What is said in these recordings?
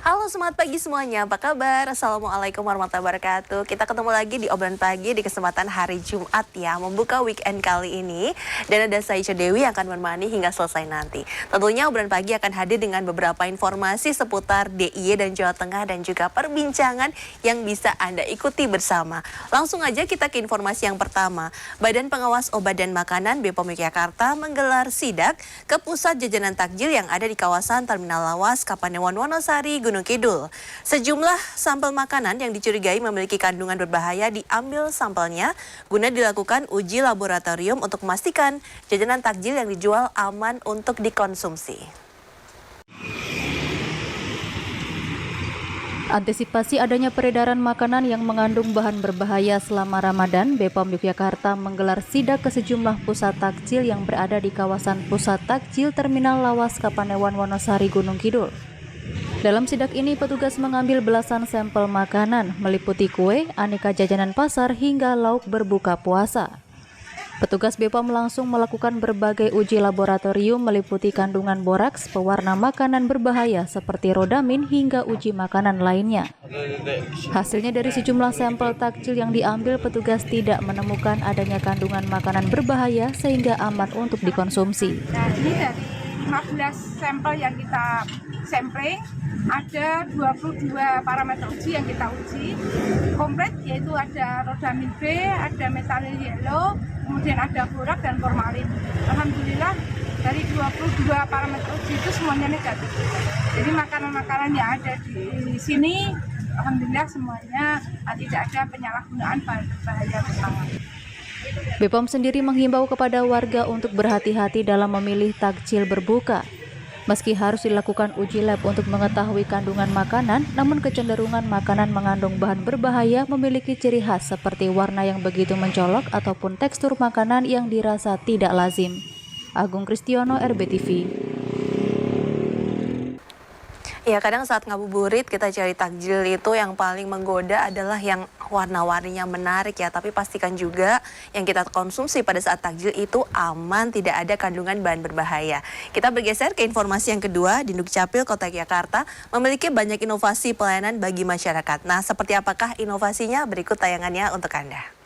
Halo, semangat pagi semuanya. Apa kabar? Assalamualaikum warahmatullahi wabarakatuh. Kita ketemu lagi di obrolan pagi di kesempatan hari Jumat ya, membuka weekend kali ini. Dan ada saya Ica Dewi yang akan menemani hingga selesai nanti. Tentunya obrolan pagi akan hadir dengan beberapa informasi seputar DIY dan Jawa Tengah dan juga perbincangan yang bisa Anda ikuti bersama. Langsung aja kita ke informasi yang pertama. Badan Pengawas Obat dan Makanan BPOM Yogyakarta menggelar sidak ke pusat jajanan takjil yang ada di kawasan Terminal Lawas, Kapanewon, Wonosari, Gunung Kidul. Sejumlah sampel makanan yang dicurigai memiliki kandungan berbahaya diambil sampelnya guna dilakukan uji laboratorium untuk memastikan jajanan takjil yang dijual aman untuk dikonsumsi. Antisipasi adanya peredaran makanan yang mengandung bahan berbahaya selama Ramadan, BPOM Yogyakarta menggelar sidak ke sejumlah pusat takjil yang berada di kawasan pusat takjil Terminal Lawas Kapanewon Wonosari Gunung Kidul. Dalam sidak ini, petugas mengambil belasan sampel makanan, meliputi kue, aneka jajanan pasar, hingga lauk berbuka puasa. Petugas BPOM langsung melakukan berbagai uji laboratorium meliputi kandungan boraks, pewarna makanan berbahaya seperti rodamin, hingga uji makanan lainnya. Hasilnya dari sejumlah sampel takjil yang diambil, petugas tidak menemukan adanya kandungan makanan berbahaya sehingga aman untuk dikonsumsi. Nah, ini dari 15 sampel yang kita sampling, ada 22 parameter uji yang kita uji komplit, yaitu ada rodamin B, ada metalil yellow, kemudian ada borak dan formalin. Alhamdulillah dari 22 parameter uji itu semuanya negatif. Jadi makanan-makanan yang ada di sini alhamdulillah semuanya tidak ada penyalahgunaan bahan berbahaya bersama. BPOM sendiri menghimbau kepada warga untuk berhati-hati dalam memilih takjil berbuka. Meski harus dilakukan uji lab untuk mengetahui kandungan makanan, namun kecenderungan makanan mengandung bahan berbahaya memiliki ciri khas seperti warna yang begitu mencolok ataupun tekstur makanan yang dirasa tidak lazim. Agung Kristiono, RBTV. Ya, kadang saat ngabuburit kita cari takjil itu yang paling menggoda adalah yang warna-warninya menarik ya. Tapi pastikan juga yang kita konsumsi pada saat takjil itu aman, tidak ada kandungan bahan berbahaya. Kita bergeser ke informasi yang kedua. Di Dukcapil Kota Yogyakarta memiliki banyak inovasi pelayanan bagi masyarakat. Nah, seperti apakah inovasinya? Berikut tayangannya untuk Anda.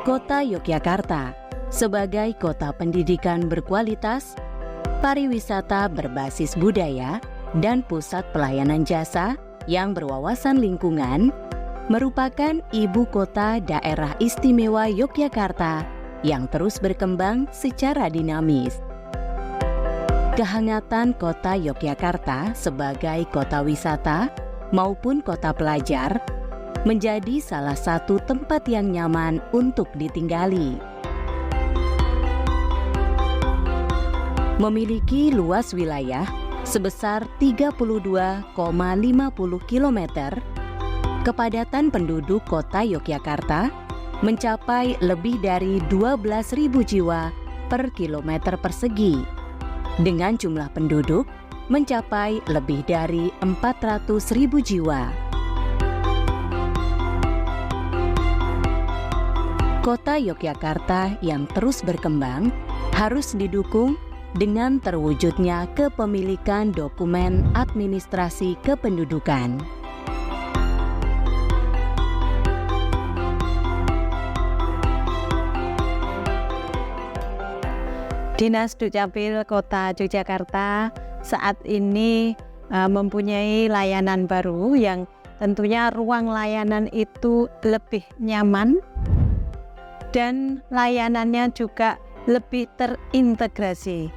Kota Yogyakarta sebagai kota pendidikan berkualitas, pariwisata berbasis budaya, dan pusat pelayanan jasa yang berwawasan lingkungan, merupakan ibu kota daerah istimewa Yogyakarta yang terus berkembang secara dinamis. Kehangatan kota Yogyakarta sebagai kota wisata maupun kota pelajar menjadi salah satu tempat yang nyaman untuk ditinggali. Memiliki luas wilayah sebesar 32,50 km, kepadatan penduduk kota Yogyakarta mencapai lebih dari 12.000 jiwa per kilometer persegi, dengan jumlah penduduk mencapai lebih dari 400.000 jiwa. Kota Yogyakarta yang terus berkembang harus didukung dengan terwujudnya kepemilikan dokumen administrasi kependudukan. Dinas Dukcapil Kota Yogyakarta saat ini mempunyai layanan baru yang tentunya ruang layanan itu lebih nyaman dan layanannya juga lebih terintegrasi.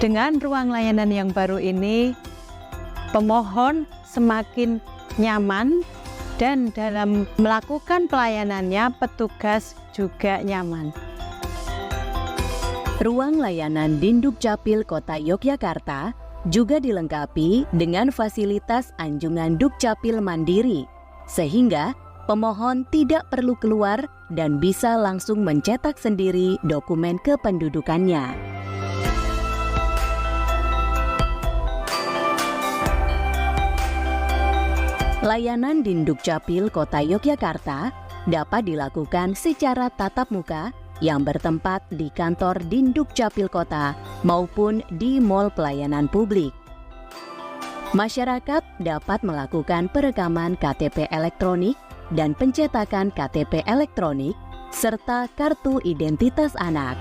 Dengan ruang layanan yang baru ini, pemohon semakin nyaman dan dalam melakukan pelayanannya petugas juga nyaman. Ruang layanan di Dukcapil Kota Yogyakarta juga dilengkapi dengan fasilitas anjungan Dukcapil mandiri, sehingga pemohon tidak perlu keluar dan bisa langsung mencetak sendiri dokumen kependudukannya. Layanan di Dukcapil Kota Yogyakarta dapat dilakukan secara tatap muka yang bertempat di kantor Dindukcapil Kota maupun di mal pelayanan publik. Masyarakat dapat melakukan perekaman KTP elektronik dan pencetakan KTP elektronik serta kartu identitas anak.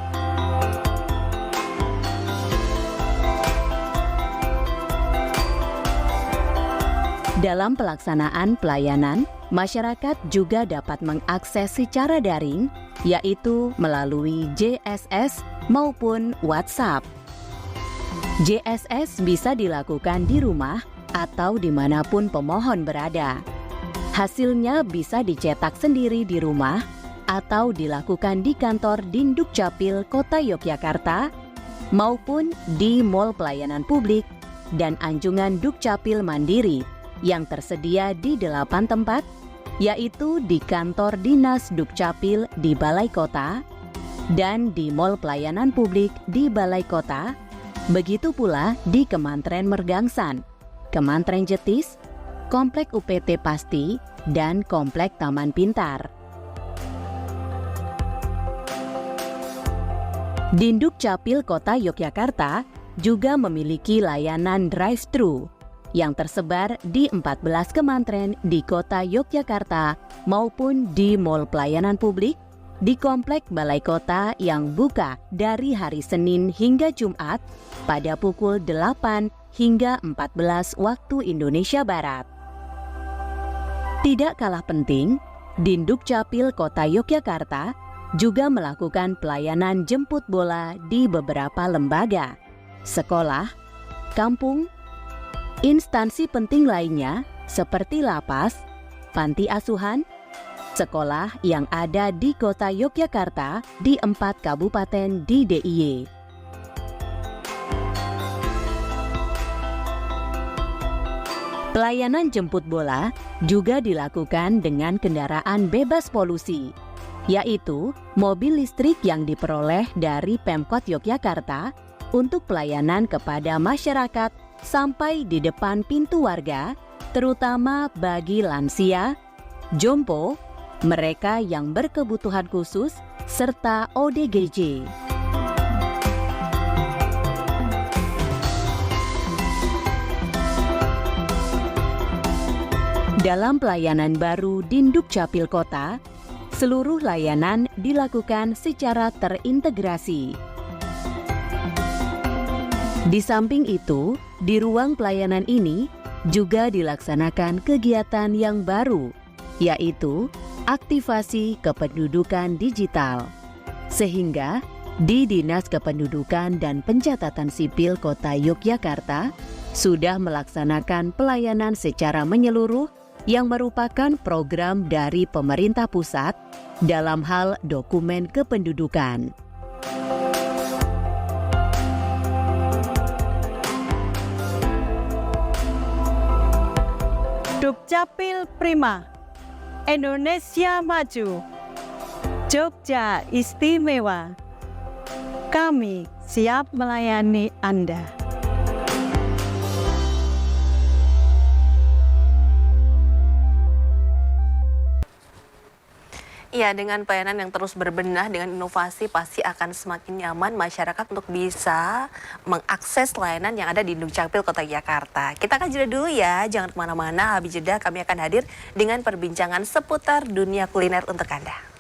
Dalam pelaksanaan pelayanan, masyarakat juga dapat mengakses secara daring, yaitu melalui JSS maupun WhatsApp. JSS bisa dilakukan di rumah atau dimanapun pemohon berada. Hasilnya bisa dicetak sendiri di rumah atau dilakukan di kantor Dindukcapil Kota Yogyakarta maupun di mal pelayanan publik dan anjungan Dukcapil mandiri yang tersedia di 8 tempat, yaitu di kantor Dinas Dukcapil di Balai Kota dan di mal pelayanan publik di Balai Kota, begitu pula di Kemantren Mergangsan, Kemantren Jetis, Komplek UPT Pasti, dan Komplek Taman Pintar. Dindukcapil Kota Yogyakarta juga memiliki layanan drive-thru yang tersebar di 14 kemantren di Kota Yogyakarta maupun di mal pelayanan publik di Komplek Balai Kota yang buka dari hari Senin hingga Jumat pada pukul 8 hingga 14 waktu Indonesia Barat. Tidak kalah penting, Dindukcapil Kota Yogyakarta juga melakukan pelayanan jemput bola di beberapa lembaga, sekolah, kampung, instansi penting lainnya seperti lapas, panti asuhan, sekolah yang ada di Kota Yogyakarta di 4 kabupaten di DIY. Pelayanan jemput bola juga dilakukan dengan kendaraan bebas polusi, yaitu mobil listrik yang diperoleh dari Pemkot Yogyakarta untuk pelayanan kepada masyarakat sampai di depan pintu warga, terutama bagi lansia, jompo, mereka yang berkebutuhan khusus, serta ODGJ. Dalam pelayanan baru Dindukcapil Kota, seluruh layanan dilakukan secara terintegrasi. Di samping itu, di ruang pelayanan ini juga dilaksanakan kegiatan yang baru, yaitu aktivasi kependudukan digital. Sehingga di Dinas Kependudukan dan Pencatatan Sipil Kota Yogyakarta sudah melaksanakan pelayanan secara menyeluruh yang merupakan program dari pemerintah pusat dalam hal dokumen kependudukan. Dukcapil Prima, Indonesia Maju, Jogja Istimewa. Kami siap melayani Anda. Iya, dengan pelayanan yang terus berbenah dengan inovasi pasti akan semakin nyaman masyarakat untuk bisa mengakses layanan yang ada di Dukcapil Kota Jakarta. Kita akan jeda dulu ya, jangan kemana-mana. Habis jeda kami akan hadir dengan perbincangan seputar dunia kuliner untuk Anda.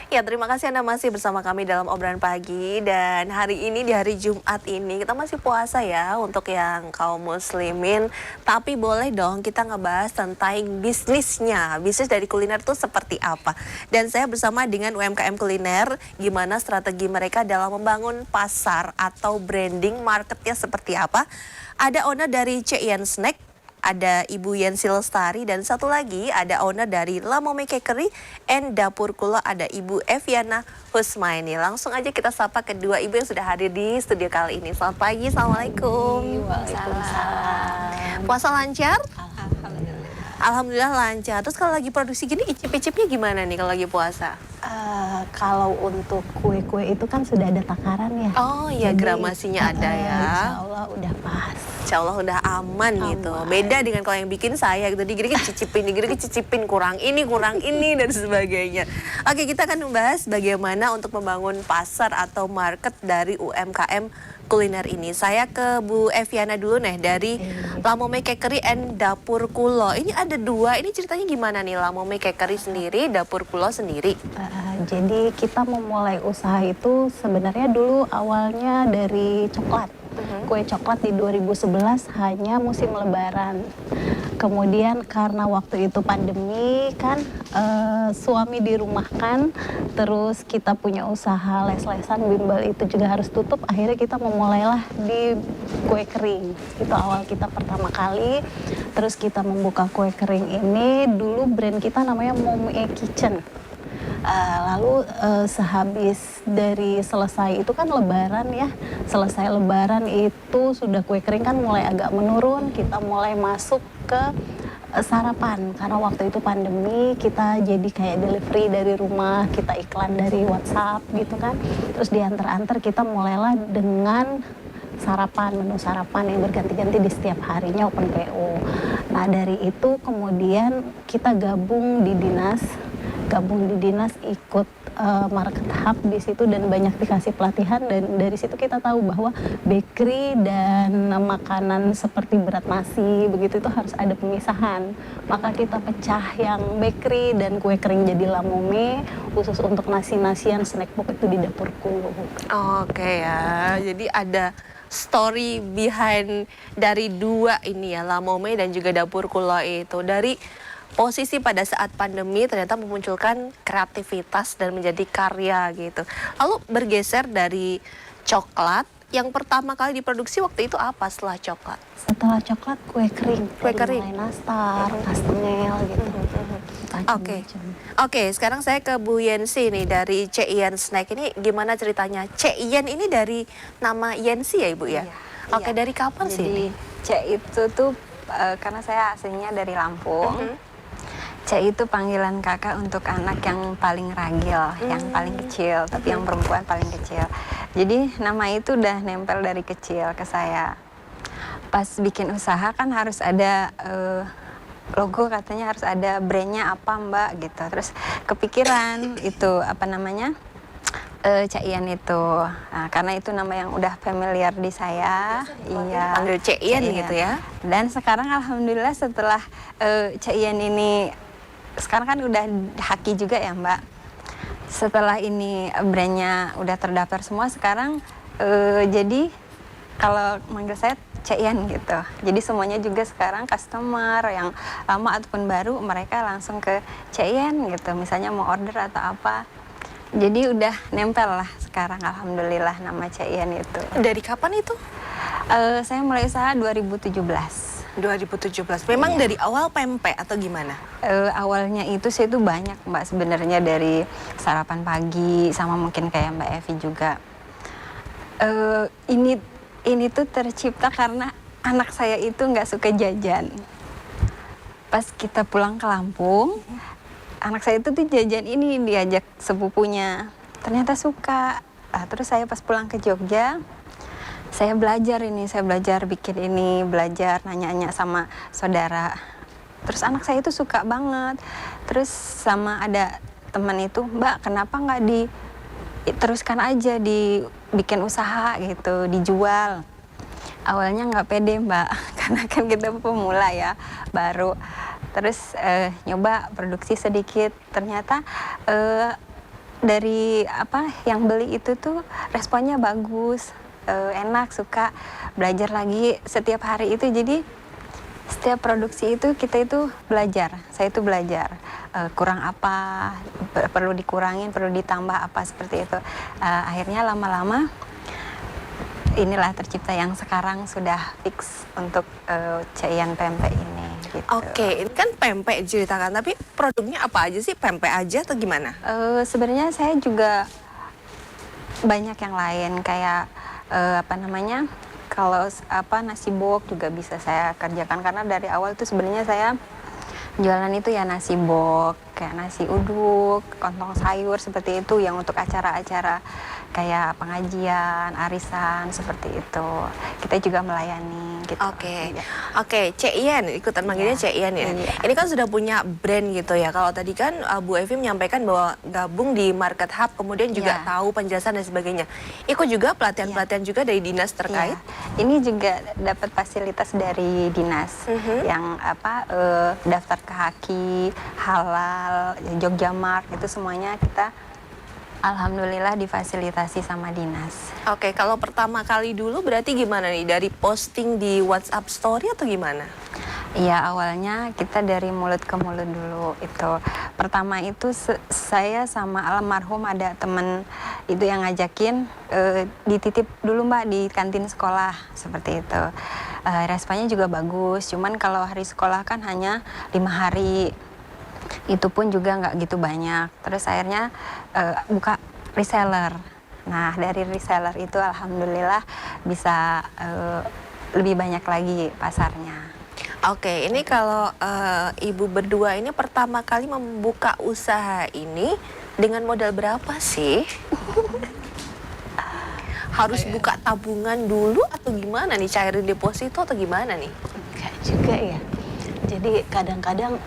Ya, terima kasih Anda masih bersama kami dalam obrolan pagi. Dan hari ini, di hari Jumat ini, kita masih puasa ya untuk yang kaum muslimin. Tapi boleh dong kita ngebahas tentang bisnisnya. Bisnis dari kuliner itu seperti apa. Dan saya bersama dengan UMKM kuliner, gimana strategi mereka dalam membangun pasar atau branding marketnya seperti apa. Ada owner dari Ceian Snack, ada Ibu Yensi Lestari, dan satu lagi ada owner dari Lamome Cakery and Dapur Kulo, ada Ibu Eviana Husmaini. Langsung aja kita sapa kedua ibu yang sudah hadir di studio kali ini. Selamat pagi, Assalamualaikum. Waalaikumsalam. Puasa lancar? Alhamdulillah. Alhamdulillah lancar. Terus kalau lagi produksi gini, icip-icipnya gimana nih kalau lagi puasa? Kalau untuk kue-kue itu kan sudah ada takaran ya. Oh iya, Jadi, gramasinya ada ya. Insya Allah udah pas. Insya Allah udah aman gitu. Beda dengan kalau yang bikin saya gitu, digigit cicipin, kurang ini dan sebagainya. Oke, kita akan membahas bagaimana untuk membangun pasar atau market dari UMKM kuliner ini. Saya ke Bu Eviana dulu nih dari Lamome Cakery and Dapur Kulo. Ini ada dua, ini ceritanya gimana nih Lamome Cakery sendiri, Dapur Kulo sendiri? Jadi kita memulai usaha itu sebenarnya dulu awalnya dari coklat. Kue coklat di 2011 hanya musim lebaran. Kemudian karena waktu itu pandemi kan, suami dirumahkan, terus kita punya usaha les-lesan bimbel itu juga harus tutup. Akhirnya kita memulailah di kue kering. Itu awal kita pertama kali. Terus kita membuka kue kering ini, dulu brand kita namanya Momi Kitchen. Lalu sehabis dari selesai itu kan lebaran ya, selesai lebaran itu sudah kue kering kan mulai agak menurun, kita mulai masuk ke sarapan karena waktu itu pandemi, kita jadi kayak delivery dari rumah, kita iklan dari WhatsApp gitu kan. Terus diantar-antar kita mulailah dengan sarapan, menu sarapan yang berganti-ganti di setiap harinya open PO. Nah dari itu kemudian kita gabung di dinas ikut market hub di situ dan banyak dikasih pelatihan, dan dari situ kita tahu bahwa bakery dan makanan seperti berat nasi begitu itu harus ada pemisahan. Maka kita pecah yang bakery dan kue kering jadi Lamome, khusus untuk nasi-nasian snack box itu di Dapur Kulo. Oke ya, jadi ada story behind dari dua ini ya, Lamome dan juga Dapur Kulo itu. Dari posisi pada saat pandemi ternyata memunculkan kreativitas dan menjadi karya gitu. Lalu bergeser dari coklat, yang pertama kali diproduksi waktu itu apa setelah coklat? Setelah coklat kue kering. Kue kering. Mulai nastar, kastengel gitu. Oke, sekarang saya ke Bu Yensi nih dari Ceian Snack. Ini gimana ceritanya? Ceian ini dari nama Yensi ya Ibu ya? Oke, dari kapan sih ini? C itu tuh karena saya aslinya dari Lampung. C itu panggilan kakak untuk anak yang paling ragil, yang paling kecil, tapi yang perempuan paling kecil. Jadi nama itu udah nempel dari kecil ke saya. Pas bikin usaha kan harus ada logo, katanya harus ada brandnya apa Mbak gitu. Terus kepikiran itu apa namanya? Ceian itu, nah, karena itu nama yang udah familiar di saya. Iya. Panggil Ceian gitu ya. Dan sekarang alhamdulillah setelah Ceian ini sekarang kan udah haki juga ya Mbak. Setelah ini brandnya udah terdaftar semua, sekarang jadi kalau manggil saya Ceian gitu. Jadi semuanya juga sekarang customer yang lama ataupun baru mereka langsung ke Ceian gitu. Misalnya mau order atau apa. Jadi udah nempel lah sekarang alhamdulillah nama Ceian itu. Dari kapan itu? Saya mulai usaha 2017. 2017. Memang dari awal pempek atau gimana? Awalnya itu saya tuh banyak Mbak sebenarnya, dari sarapan pagi sama mungkin kayak Mbak Evi juga. Ini tuh tercipta karena anak saya itu nggak suka jajan. Pas kita pulang ke Lampung, anak saya itu tuh jajan ini, diajak sepupunya. Ternyata suka. Terus saya pas pulang ke Jogja, saya belajar bikin ini, belajar nanya-nanya sama saudara. Terus anak saya itu suka banget. Terus sama ada teman itu, Mbak kenapa nggak diteruskan aja, dibikin usaha gitu, dijual. Awalnya nggak pede Mbak, karena kan kita pemula ya, baru. Terus nyoba produksi sedikit, ternyata dari apa yang beli itu tuh responnya bagus, enak, suka belajar lagi setiap hari itu. Jadi setiap produksi itu kita itu belajar, saya itu belajar kurang apa, perlu dikurangin, perlu ditambah apa seperti itu. Akhirnya lama-lama inilah tercipta yang sekarang sudah fix untuk Ceian pempek ini. Gitu. Oke, ini kan pempek ceritakan, tapi produknya apa aja sih? Pempek aja atau gimana? Sebenarnya saya juga banyak yang lain kayak apa namanya, kalau nasi bok juga bisa saya kerjakan, karena dari awal itu sebenarnya saya jualan itu ya nasi bok, kayak nasi uduk, kontong sayur seperti itu yang untuk acara-acara kayak pengajian, arisan seperti itu. Kita juga melayani gitu. Oke, Iya. oke, Ceian, ikutan manggilnya Iya. Ceian ya. Iya. Ini kan sudah punya brand gitu ya. Kalau tadi kan Bu Evi menyampaikan bahwa gabung di Market Hub, kemudian juga Iya. tahu penjelasan dan sebagainya. Ikut juga pelatihan-pelatihan juga dari dinas terkait. Iya. Ini juga dapat fasilitas dari dinas yang daftar ke Haki, halal, Jogja Mart, itu semuanya kita alhamdulillah difasilitasi sama dinas. Oke, kalau pertama kali dulu berarti gimana nih? Dari posting di WhatsApp story atau gimana? Iya, awalnya kita dari mulut ke mulut dulu itu. Pertama itu saya sama almarhum ada temen itu yang ngajakin dititip dulu Mbak di kantin sekolah seperti itu. Responnya juga bagus, cuman kalau hari sekolah kan hanya 5 hari. Itu pun juga nggak gitu banyak. Terus akhirnya buka reseller. Nah, dari reseller itu alhamdulillah bisa lebih banyak lagi pasarnya. Oke, ini kalau ibu berdua ini pertama kali membuka usaha ini dengan modal berapa sih? Harus buka tabungan dulu atau gimana nih? Cairin deposito atau gimana nih? Enggak juga ya. Jadi kadang-kadang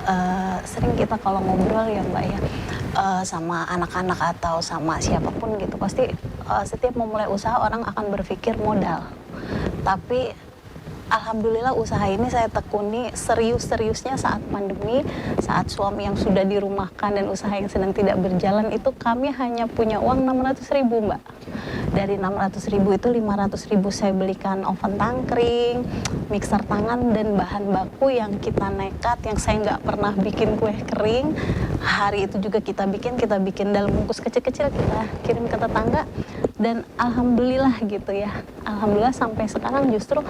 sering kita kalau ngobrol ya Mbak ya sama anak-anak atau sama siapapun gitu, pasti setiap memulai usaha orang akan berpikir modal. Tapi alhamdulillah usaha ini saya tekuni serius-seriusnya saat pandemi, saat suami yang sudah dirumahkan dan usaha yang sedang tidak berjalan itu kami hanya punya uang 600.000 Mbak. Dari 600.000 itu 500.000 saya belikan oven tangkring, mixer tangan dan bahan baku yang kita nekat, yang saya nggak pernah bikin kue kering. Hari itu juga kita bikin dalam bungkus kecil-kecil, kita kirim ke tetangga dan alhamdulillah gitu ya. Alhamdulillah sampai sekarang justru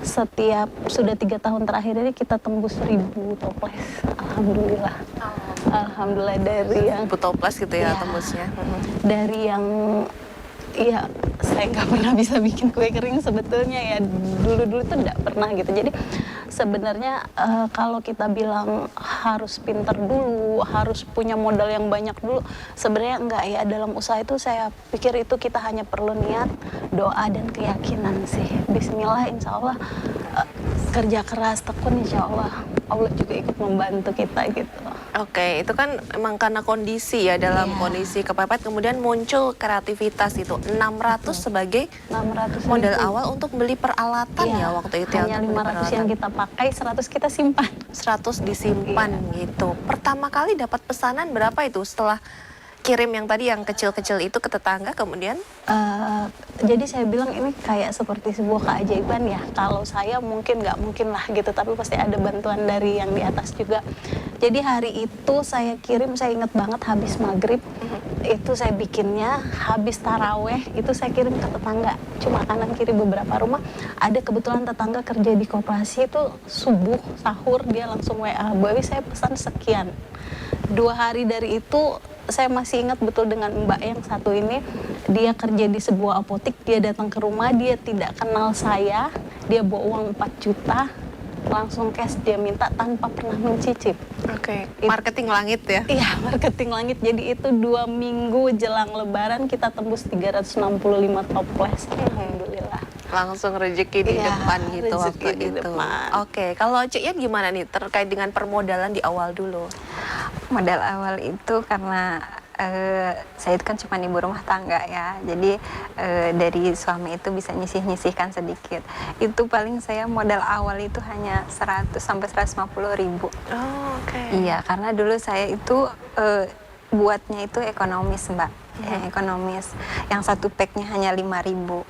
setiap sudah 3 tahun terakhir ini kita tembus 1.000 toples. Alhamdulillah. Alhamdulillah dari yang Toples gitu ya Iya. tembusnya. dari yang ya saya nggak pernah bisa bikin kue kering sebetulnya ya, dulu tuh nggak pernah gitu. Jadi sebenarnya kalau kita bilang harus pinter dulu, harus punya modal yang banyak dulu, sebenarnya enggak ya. Dalam usaha itu saya pikir itu kita hanya perlu niat, doa dan keyakinan sih. Bismillah, insya Allah kerja keras, tekun, insya Allah Allah juga ikut membantu kita gitu. Oke, itu kan emang karena kondisi ya, dalam Iya. kondisi kepepet kemudian muncul kreativitas itu. 600 sebagai 600.000 modal awal untuk beli peralatan ya waktu itu ya. hanya untuk beli 500 yang kita pakai, 100 kita simpan. 100 disimpan gitu. Pertama kali dapat pesanan berapa itu setelah kirim yang tadi yang kecil-kecil itu ke tetangga kemudian? Jadi saya bilang ini kayak seperti sebuah keajaiban ya. Kalau saya mungkin nggak mungkin lah gitu, tapi pasti ada bantuan dari yang di atas juga. Jadi hari itu saya kirim, saya ingat banget habis maghrib itu saya bikinnya, habis taraweh itu saya kirim ke tetangga. Cuma kanan kiri beberapa rumah. Ada kebetulan tetangga kerja di koperasi itu subuh sahur dia langsung WA, Bu Ewi saya pesan sekian. 2 hari dari itu saya masih ingat betul dengan Mbak yang satu ini, dia kerja di sebuah apotik, dia datang ke rumah, dia tidak kenal saya, dia bawa uang 4 juta, langsung cash dia minta tanpa pernah mencicip. Oke, marketing langit ya. Iya, marketing langit. Jadi itu 2 minggu jelang lebaran kita tembus 365 toples. Alhamdulillah. Langsung rezeki di Iya, depan gitu rezeki waktu di itu. depan. Oke, kalau Cik Yan gimana nih terkait dengan permodalan di awal dulu? Modal awal itu karena saya itu kan cuma ibu rumah tangga ya, jadi dari suami itu bisa nyisih-nyisihkan sedikit. Itu paling saya modal awal itu hanya 100 sampai 150.000. Oh, oke. Iya, karena dulu saya itu buatnya itu ekonomis, Mbak. Ya, ekonomis. Yang satu packnya hanya 5.000.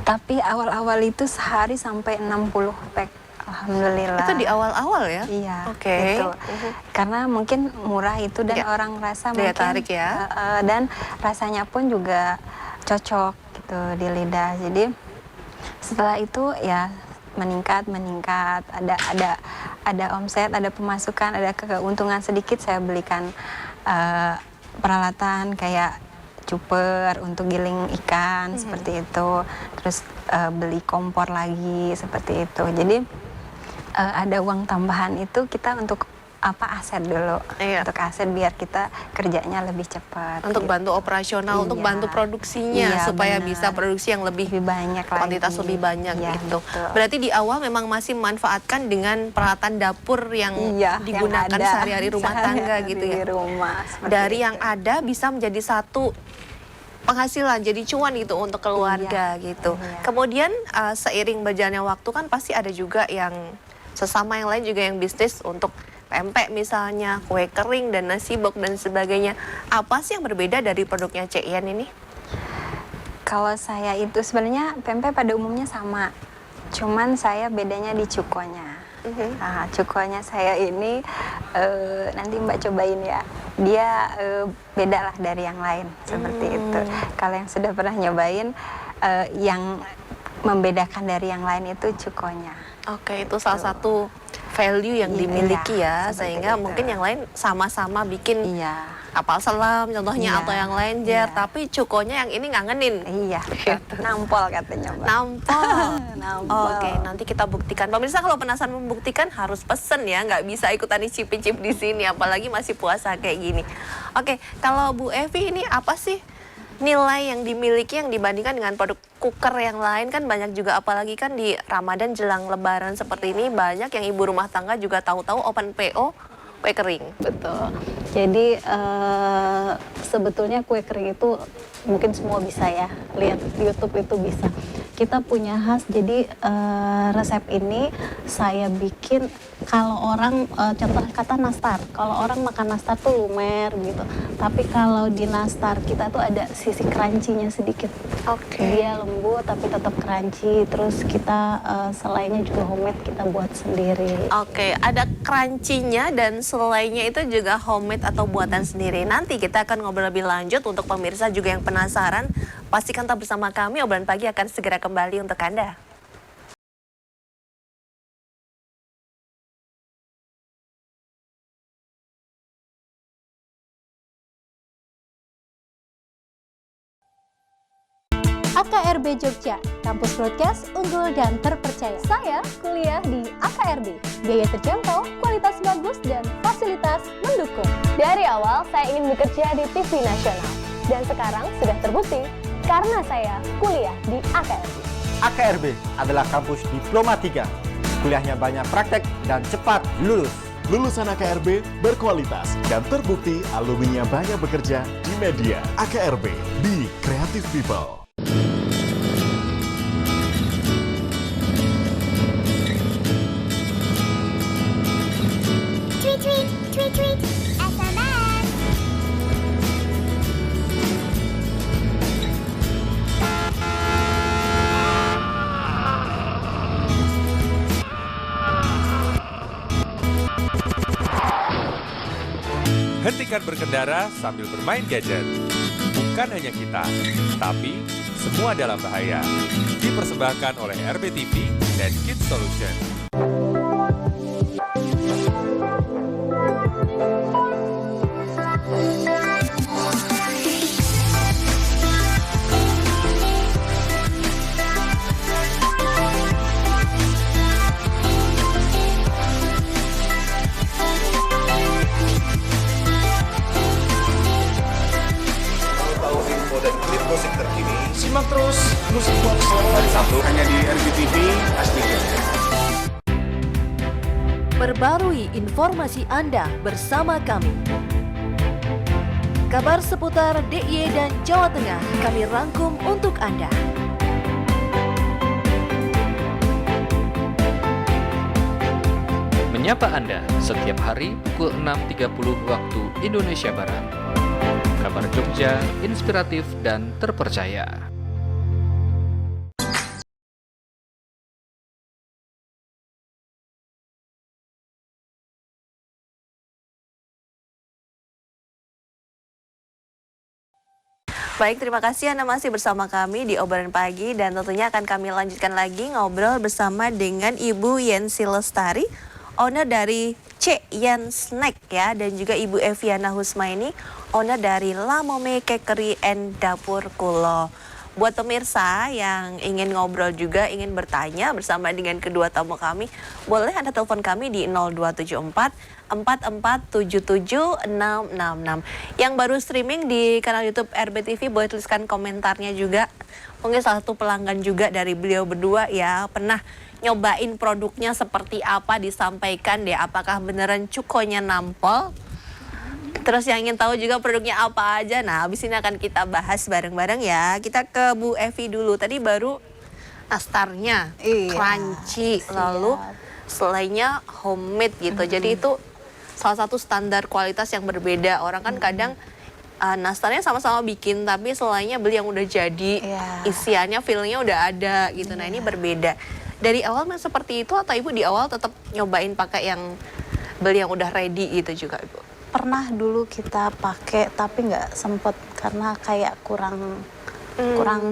Tapi awal-awal itu sehari sampai 60 pack. Alhamdulillah. Itu di awal-awal ya? Iya. Oke. Gitu. Karena mungkin murah itu dan Ya. orang rasa Daya mungkin tarik ya. Dan rasanya pun juga cocok gitu di lidah. Jadi setelah itu ya meningkat, ada omset, ada pemasukan, ada keuntungan sedikit. Saya belikan peralatan kayak cuper untuk giling ikan seperti itu, terus beli kompor lagi seperti itu. Jadi ada uang tambahan itu kita untuk aset dulu, Iya. untuk aset biar kita kerjanya lebih cepat. Untuk gitu. bantu operasional, untuk Iya. bantu produksinya Iya, supaya benar. bisa produksi yang lebih banyak kuantitas lagi. lebih banyak Iya, gitu. betul. Berarti di awal memang masih memanfaatkan dengan peralatan dapur yang Iya, digunakan yang ada sehari-hari rumah tangga sehari-hari gitu ya. di rumah, seperti Dari itu. yang ada bisa menjadi satu penghasilan, jadi cuan gitu untuk keluarga gitu. Iya. Kemudian seiring berjalannya waktu kan pasti ada juga yang sesama yang lain juga yang bisnis untuk pempek misalnya, kue kering dan nasi bok dan sebagainya. Apa sih yang berbeda dari produknya Cek Ian ini? Kalau saya itu sebenarnya pempek pada umumnya sama, cuman saya bedanya di cukonya. Nah, cukonya saya ini nanti Mbak cobain ya. Dia beda lah dari yang lain seperti itu. Kalau yang sudah pernah nyobain, yang membedakan dari yang lain itu cukonya. Oke, itu salah satu value yang dimiliki ya, Iya, seperti sehingga itu. mungkin yang lain sama-sama bikin Iya. kapal selam contohnya Iya, atau yang lain Jer, iya. tapi cukonya yang ini ngangenin. Iya, nampol katanya Mbak. Nampol. Nampol. Oke, nanti kita buktikan. Pemirsa kalau penasaran membuktikan harus pesen ya, nggak bisa ikutan icip-icip di sini, apalagi masih puasa kayak gini. Oke, kalau Bu Evi ini apa sih nilai yang dimiliki yang dibandingkan dengan produk cooker yang lain? Kan banyak juga, apalagi kan di Ramadan jelang Lebaran seperti ini, banyak yang ibu rumah tangga juga tahu-tahu open PO kue kering. Betul. Jadi sebetulnya kue kering itu mungkin semua bisa ya, lihat di YouTube itu bisa. Kita punya khas, jadi resep ini saya bikin kalau orang contoh kata nastar. Kalau orang makan nastar tuh lumer gitu. Tapi kalau di nastar kita tuh ada sisi crunchy-nya sedikit. Oke. Dia lembut tapi tetap crunchy. Terus kita selainnya juga homemade kita buat sendiri. Oke, ada crunchy-nya dan selainya itu juga homemade atau buatan sendiri. Nanti kita akan ngobrol lebih lanjut. Untuk pemirsa juga yang penasaran, pastikan tetap bersama kami. Obrolan Pagi akan segera kembali untuk Anda. AKRB Jogja, kampus broadcast unggul dan terpercaya. Saya kuliah di AKRB, biaya terjangkau, kualitas bagus, dan fasilitas mendukung. Dari awal saya ingin bekerja di TV nasional, dan sekarang sudah terbukti karena saya kuliah di AKRB. AKRB adalah kampus Diploma 3. Kuliahnya banyak praktek dan cepat lulus. Lulusan AKRB berkualitas dan terbukti alumninya banyak bekerja di media. AKRB, Be Creative People. Tweet, tweet, tweet, tweet, SMS. Hentikan berkendara sambil bermain gadget. Bukan hanya kita, tapi semua dalam bahaya. Dipersembahkan oleh RBTV dan Kids Solution. Tahu info dan klip musik terkini, simak terus Musik Box hari Sabtu hanya di RBTV Aslinya. Perbarui informasi Anda bersama kami. Kabar seputar DIY dan Jawa Tengah kami rangkum untuk Anda. menyapa Anda setiap hari pukul 6.30 waktu Indonesia Barat. Kabar Jogja, inspiratif dan terpercaya. Baik, terima kasih Anda masih bersama kami di obrolan pagi dan tentunya akan kami lanjutkan lagi ngobrol bersama dengan Ibu Yensi Lestari, owner dari C Yen Snack ya, dan juga Ibu Eviana Husmaini, owner dari La Mome Cakery and Dapur Kulo. Buat pemirsa yang ingin ngobrol juga, ingin bertanya bersama dengan kedua tamu kami, boleh Anda telepon kami di 0274 4477 666. Yang baru streaming di kanal YouTube RBTV boleh tuliskan komentarnya juga. Mungkin salah satu pelanggan juga dari beliau berdua ya, pernah nyobain produknya seperti apa, disampaikan deh apakah beneran cukonya nampol. Terus yang ingin tahu juga produknya apa aja. Nah, habis ini akan kita bahas bareng-bareng ya. Kita ke Bu Evi dulu. Tadi baru nastarnya crunchy, lalu selainya homemade gitu. Jadi itu salah satu standar kualitas yang berbeda. Orang kan kadang nastarnya sama-sama bikin, tapi selainya beli yang udah jadi, isiannya, feel-nya udah ada gitu. Nah, ini berbeda. Dari awal memang seperti itu atau Ibu di awal tetap nyobain pakai yang beli yang udah ready gitu juga, Ibu? Pernah dulu kita pakai tapi nggak sempet karena kayak kurang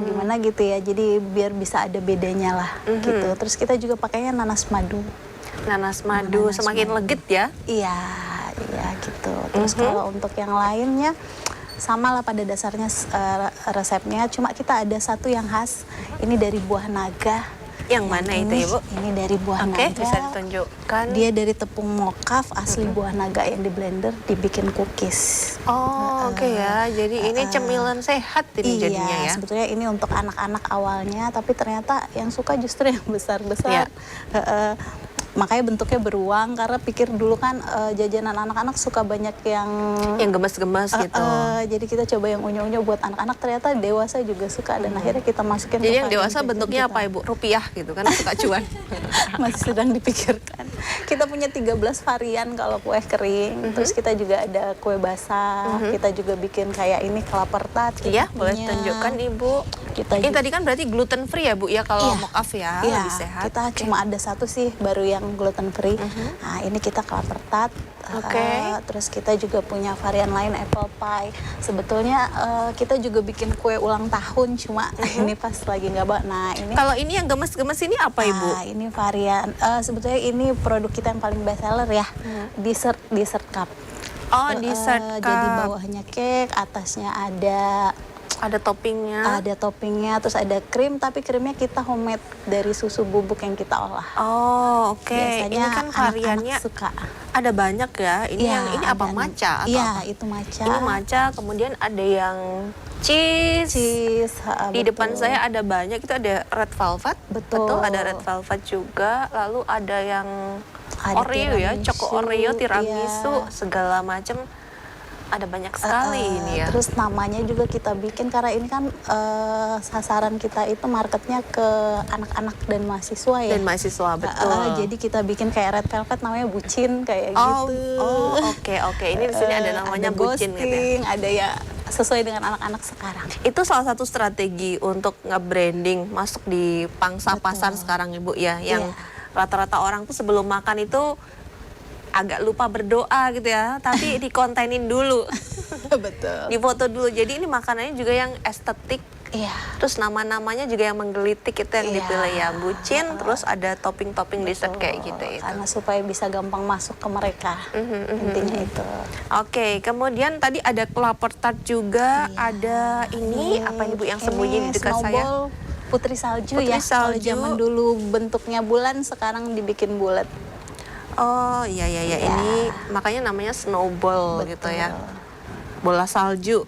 gimana gitu ya, jadi biar bisa ada bedanya lah gitu. Terus kita juga pakainya nanas madu. Nanas madu semakin legit ya? Iya gitu. Terus kalau untuk yang lainnya sama lah pada dasarnya resepnya, cuma kita ada satu yang khas, ini dari buah naga. Yang mana itu Ibu? Ini dari buah naga. Bisa ditunjukkan. Dia dari tepung mokaf asli buah naga yang di blender dibikin cookies. Oh oke ya, jadi ini cemilan sehat ini jadinya ya? Sebetulnya ini untuk anak-anak awalnya, tapi ternyata yang suka justru yang besar-besar. Makanya bentuknya beruang, karena pikir dulu kan jajanan anak-anak suka banyak yang gemes-gemes gitu. Jadi kita coba yang unyu-unyu buat anak-anak, ternyata dewasa juga suka, dan akhirnya kita masukin. Jadi yang dewasa bentuknya apa Ibu? Rupiah gitu kan, suka cuan. Masih sedang dipikirkan. Kita punya 13 varian kalau kue kering, terus kita juga ada kue basah, kita juga bikin kayak ini kelapa tart. Iya, boleh tunjukkan Ibu. Ini tadi kan berarti gluten free ya Bu ya, kalau mokaf ya, lebih sehat. Kita cuma ada satu sih baru yang gluten free. Nah, ini kita kelapa tart. Terus kita juga punya varian lain apple pie. Sebetulnya kita juga bikin kue ulang tahun, cuma ini pas lagi nggak bawa. Nah, ini kalau ini yang gemes-gemes ini apa Ibu? Ini varian sebetulnya ini produk kita yang paling best seller ya. Dessert cup. Oh, dessert cup. Jadi bawahnya cake, atasnya ada toppingnya. Ada toppingnya, terus ada krim, tapi krimnya kita homemade dari susu bubuk yang kita olah. Oh, oke. Biasanya ini kan variannya suka. Ada banyak ya. Ini yang ini apa matcha? Iya, itu matcha. Ini matcha, kemudian ada yang cheese. Di depan saya ada banyak, itu ada red velvet. Betul, ada red velvet juga. Lalu ada yang Oreo ya, choco Oreo, tiramisu, segala macam. Ada banyak sekali ini ya. Terus namanya juga kita bikin karena ini kan sasaran kita itu marketnya ke anak-anak dan mahasiswa ya. Dan mahasiswa, betul. Jadi kita bikin kayak red velvet namanya bucin kayak gitu. Oh, oke. Ini di sini ada namanya bucin gitu ya. Ada ya sesuai dengan anak-anak sekarang. Itu salah satu strategi untuk nge-branding masuk di pangsa pasar sekarang Ibu ya, yang rata-rata orang tuh sebelum makan itu agak lupa berdoa gitu ya, tapi dikontenin dulu. Betul. Difoto dulu. Jadi ini makanannya juga yang estetik. Terus nama-namanya juga yang menggelitik, itu yang dipilih ya, bucin. Terus ada topping-topping dessert kayak gitu itu. Karena supaya bisa gampang masuk ke mereka. Intinya itu. Oke, kemudian tadi ada kelapa tart juga, ada ini apa ini Bu yang sembunyi di dekat saya? Putri salju Putri ya. salju. Kalau zaman dulu bentuknya bulan, sekarang dibikin bulat. Oh iya ini makanya namanya snowball. Betul. Gitu ya, bola salju.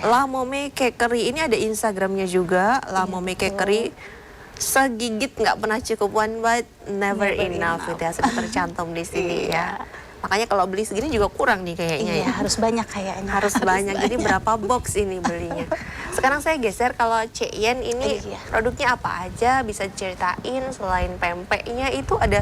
La Mome Cakery ini ada Instagramnya juga, La Mome Cakery. Segigit nggak pernah cukup, one bite never enough gitu ya, sudah tercantum di sini ya. Makanya kalau beli segini juga kurang nih kayaknya ya. Harus banyak kayaknya. Harus banyak. Jadi berapa box ini belinya? Sekarang saya geser, kalau C Yen ini produknya apa aja, bisa ceritain selain pempeknya itu ada.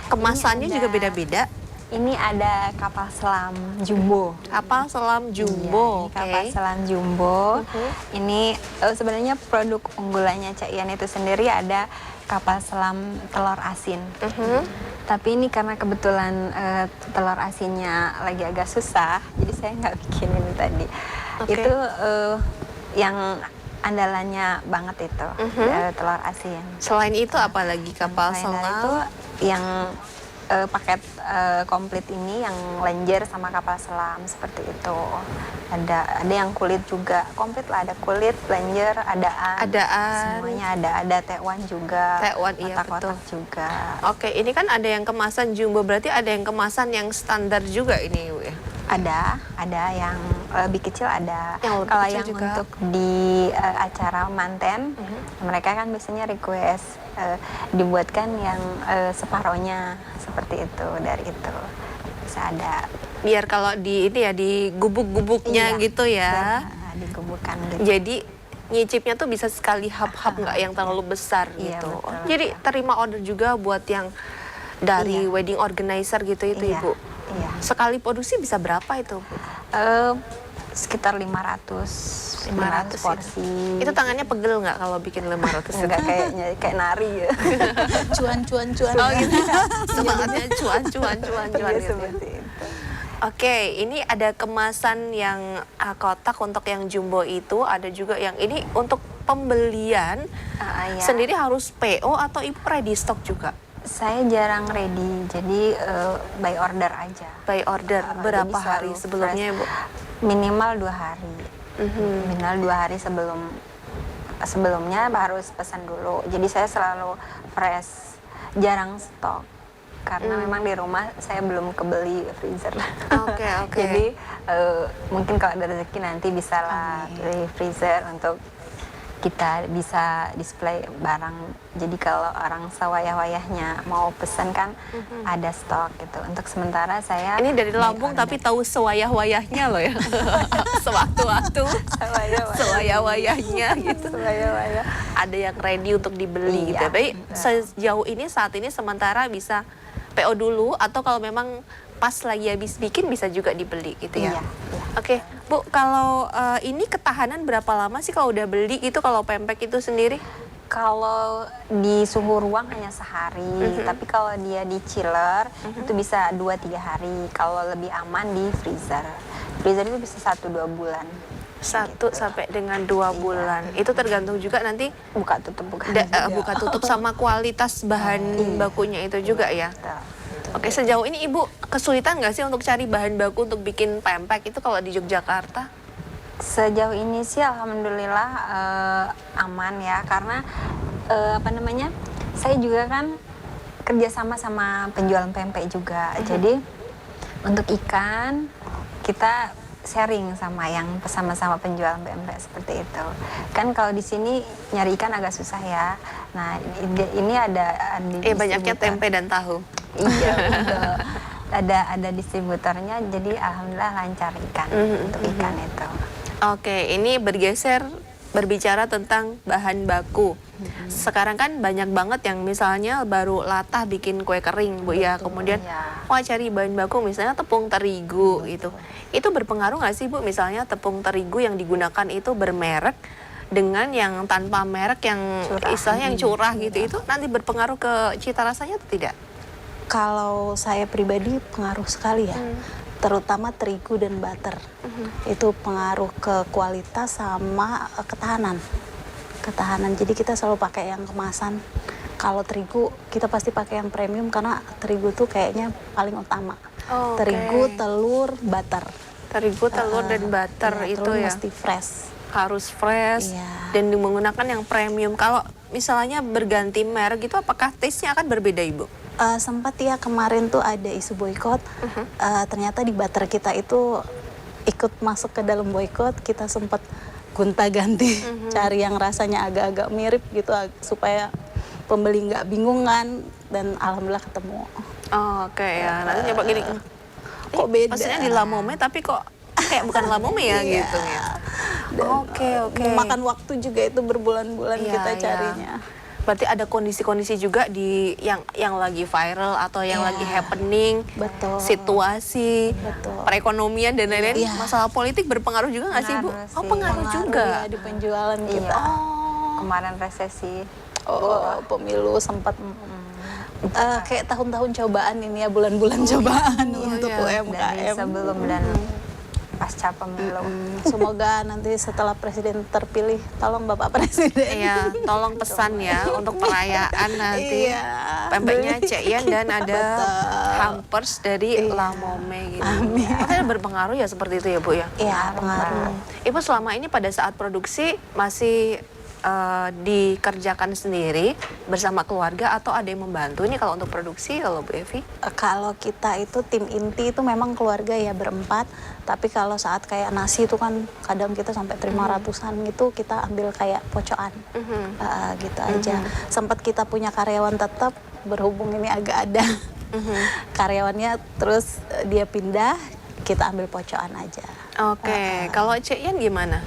Kemasannya Ini juga ada- beda-beda. Ini ada kapal selam jumbo. Kapal selam jumbo. Iya, ini kapal selam jumbo. Ini sebenarnya produk unggulannya Cak Ian itu sendiri ada kapal selam telur asin. Tapi ini karena kebetulan telur asinnya lagi agak susah, jadi saya nggak bikin ini tadi. Itu yang andalannya banget itu, telur asin. Selain itu apa lagi kapal Selain selam? itu yang paket komplit ini yang lenjer sama kapal selam seperti itu. Ada yang kulit juga komplit lah, ada kulit, lenjer, adaan. Semuanya ada tekwan juga. Tekwan, iya, kotak-kotak juga. Oke, ini kan ada yang kemasan jumbo, berarti ada yang kemasan yang standar juga ini, Bu ya? Ada yang lebih kecil ada. Yang lebih Kalau kecil yang juga. untuk di acara manten, mereka kan biasanya request dibuatkan yang separohnya seperti itu, dari itu bisa ada. Biar kalau di ini ya di gubuk-gubuknya gitu ya. Digubukkan gitu. Jadi nyicipnya tuh bisa sekali hap-hap, nggak yang terlalu besar Iya, gitu. betul. Jadi terima order juga buat yang dari wedding organizer gitu itu Iya, Ibu. iya. Sekali produksi bisa berapa itu, Bu? Sekitar 500 porsi. Itu tangannya pegel nggak kalau bikin 500? Enggak, kayak nari ya. Cuan. Oh gitu. Semangatnya cuan Iya, gitu. seperti itu. Oke, ini ada kemasan yang kotak untuk yang jumbo itu, ada juga yang ini untuk pembelian Iya. sendiri harus PO atau Ibu ready stock juga? Saya jarang ready, jadi by order aja. By order, berapa Jadi hari selalu sebelumnya fresh. Ibu? Minimal 2 hari. Minimal 2 hari sebelumnya harus pesan dulu. Jadi saya selalu fresh, jarang stok. Karena memang di rumah saya belum kebeli freezer. Oke. Jadi mungkin kalau ada rezeki nanti bisa lah beli freezer untuk kita bisa display barang. Jadi kalau orang sewayah-wayahnya mau pesan kan ada stok gitu. Untuk sementara saya Ini dari Lampung tapi tahu sewayah-wayahnya loh ya. Sewaktu-waktu. Sewayah-wayahnya gitu. Sewayah-wayah. Ada yang ready untuk dibeli gitu. Iya, Tapi sejauh ini saat ini sementara bisa PO dulu atau kalau memang pas lagi habis bikin bisa juga dibeli gitu ya. Iya. Oke, Bu, kalau ini ketahanan berapa lama sih kalau udah beli gitu kalau pempek itu sendiri? Kalau di suhu ruang hanya sehari, tapi kalau dia di chiller itu bisa 2-3 hari. Kalau lebih aman di freezer. Freezer itu bisa 1-2 bulan. 1 sampai dengan 2 bulan. Itu tergantung juga nanti buka tutup buka tutup sama kualitas bahan bakunya itu juga ya. Oke, sejauh ini Ibu kesulitan nggak sih untuk cari bahan baku untuk bikin pempek itu kalau di Yogyakarta? Sejauh ini sih alhamdulillah aman ya, karena saya juga kan kerjasama sama penjual pempek juga. Jadi untuk ikan kita sharing sama yang sama-sama penjual pempek seperti itu. Kan kalau di sini nyari ikan agak susah ya. Nah ini ada banyaknya tempe dan tahu. Iya, betul. Ada distributornya, jadi alhamdulillah lancar ikan untuk ikan itu. Oke, ini berbicara tentang bahan baku. Sekarang kan banyak banget yang misalnya baru latah bikin kue kering, Bu ya. Kemudian wah cari bahan baku misalnya tepung terigu gitu. Itu berpengaruh nggak sih Bu, misalnya tepung terigu yang digunakan itu bermerek dengan yang tanpa merek yang istilahnya yang curah gitu, itu nanti berpengaruh ke cita rasanya atau tidak? Kalau saya pribadi pengaruh sekali ya, terutama terigu dan butter. Itu pengaruh ke kualitas sama ketahanan. Jadi kita selalu pakai yang kemasan. Kalau terigu kita pasti pakai yang premium karena terigu tuh kayaknya paling utama. Terigu, telur, butter. Terigu, telur dan butter itu telur ya. Mesti fresh. Harus fresh dan menggunakan yang premium. Kalau misalnya berganti merek itu apakah taste-nya akan berbeda Ibu? Sempat ya kemarin tuh ada isu boykot. Ternyata di butter kita itu ikut masuk ke dalam boykot. Kita sempat gonta-ganti cari yang rasanya agak-agak mirip gitu supaya pembeli nggak bingungan, dan alhamdulillah ketemu. Oke ya, nanti coba gini. Kok beda? Maksudnya di Lamome tapi kok kayak bukan Lamome ya gitu ya. Oke. Makan waktu juga itu berbulan-bulan kita carinya. Berarti ada kondisi-kondisi juga di yang lagi viral atau yang Iya. lagi happening, Betul. situasi, Betul. perekonomian dan lain-lain. Iya. Masalah politik berpengaruh juga nggak sih, Bu? Pengaruh Oh, sih. pengaruh juga. Ya, di penjualan Iya. kita. Kemarin resesi. Oh, pemilu sempat kayak tahun-tahun cobaan ini ya, bulan-bulan cobaan untuk Dari UMKM. sebelum dan pasca pemilu. Semoga nanti setelah presiden terpilih, tolong Bapak Presiden. Iya, tolong pesan ya untuk perayaan nanti. Iya. Pempeknya Cek Ian dan ada hampers dari La Mome gitu. Maksudnya berpengaruh ya seperti itu ya, Bu ya? Iya, pengaruh. Ibu selama ini pada saat produksi masih dikerjakan sendiri bersama keluarga atau ada yang membantu ini kalau untuk produksi kalau Bu Evi? Kalau kita itu tim inti itu memang keluarga ya berempat, tapi kalau saat kayak nasi itu kan kadang kita sampai terima ratusan gitu, kita ambil kayak pocokan. Gitu aja. Sempat kita punya karyawan tetap, berhubung ini agak ada karyawannya, terus dia pindah, kita ambil pocokan aja. Oke, kalau Cek Ian gimana?